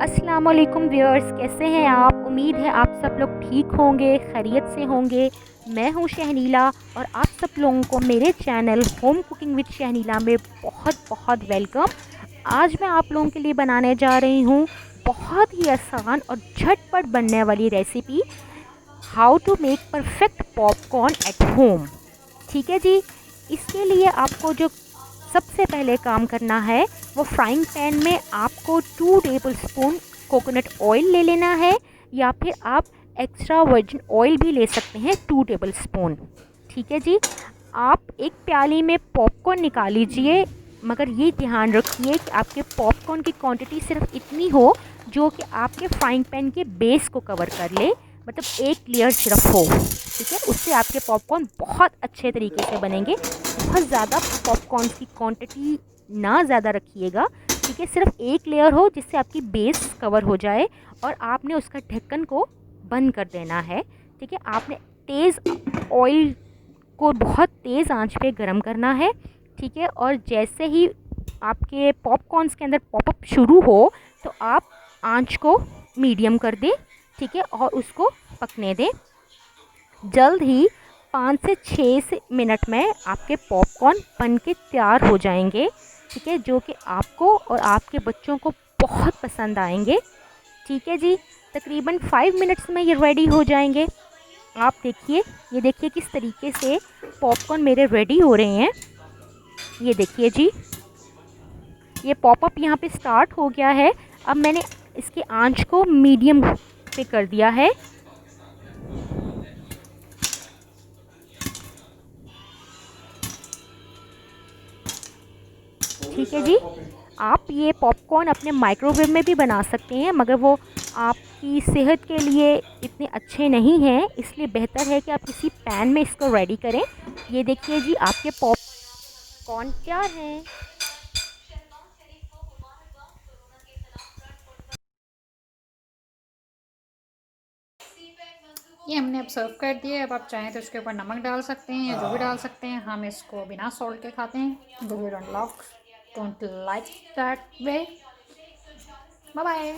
अस्सलाम वालेकुम व्यूअर्स, कैसे हैं आप? उम्मीद है आप सब लोग ठीक होंगे, खैरियत से होंगे। मैं हूं शहनीला और आप सब लोगों को मेरे channel home cooking with Shahneela में बहुत बहुत वेलकम। आज मैं आप लोगों के लिए बनाने जा रही हूं बहुत ही आसान और झटपट बनने वाली recipe, how to make perfect popcorn at home. ठीक है जी। इसके लिए आपको जो सबसे पहले काम करना है वो फ्राइंग पैन में आपको 2 टेबलस्पून कोकोनट ऑयल ले लेना है, या फिर आप एक्स्ट्रा वर्जिन ऑयल भी ले सकते हैं 2 टेबलस्पून। ठीक है जी। आप एक प्याली में पॉपकॉर्न निकाल लीजिए, मगर ये ध्यान रखिए कि आपके पॉपकॉर्न की क्वांटिटी सिर्फ इतनी हो जो कि आपके फ्राइंग पैन के बेस को कवर कर ले, मतलब एक लेयर सिर्फ हो। ठीक है, उससे आपके पॉपकॉर्न बहुत अच्छे तरीके से बनेंगे। बहुत ज़्यादा पॉपकॉर्न की क्वांटिटी ना ज़्यादा रखिएगा। ठीक है, सिर्फ एक लेयर हो जिससे आपकी बेस कवर हो जाए, और आपने उसका ढक्कन को बंद कर देना है। ठीक है, आपने तेज़ ऑयल को बहुत तेज़ आंच पे गरम करना है। ठीक है, और जैसे ही आपके पॉपकॉर्न्स के अंदर पॉपअप शुरू हो तो आप आंच को मीडियम कर दें। ठीक है, और उसको पकने दें। जल्द ही 5 से 6 मिनट में आपके पॉपकॉर्न बन के तैयार हो जाएंगे। ठीक है, जो कि आपको और आपके बच्चों को बहुत पसंद आएंगे। ठीक है जी। तकरीबन 5 मिनट्स में ये रेडी हो जाएंगे। आप देखिए, ये देखिए किस तरीके से पॉपकॉर्न मेरे रेडी हो रहे हैं। ये देखिए जी, ये पॉपअप यहाँ पे स्टार्ट हो गया है। अब मैंने इसकी आंच को मीडियम पे कर दिया है। ठीक है जी। आप ये पॉपकॉर्न अपने माइक्रोवेव में भी बना सकते हैं, मगर वो आपकी सेहत के लिए इतने अच्छे नहीं हैं, इसलिए बेहतर है कि आप किसी पैन में इसको रेडी करें। ये देखिए जी, आपके पॉपकॉर्न तैयार हैं। ये हमने अब सर्व कर दिया। अब आप चाहें तो इसके ऊपर नमक डाल सकते हैं या जो भी डाल सकते हैं। हम इसको बिना सॉल्ट के खाते हैं। We don't like that way. Bye bye.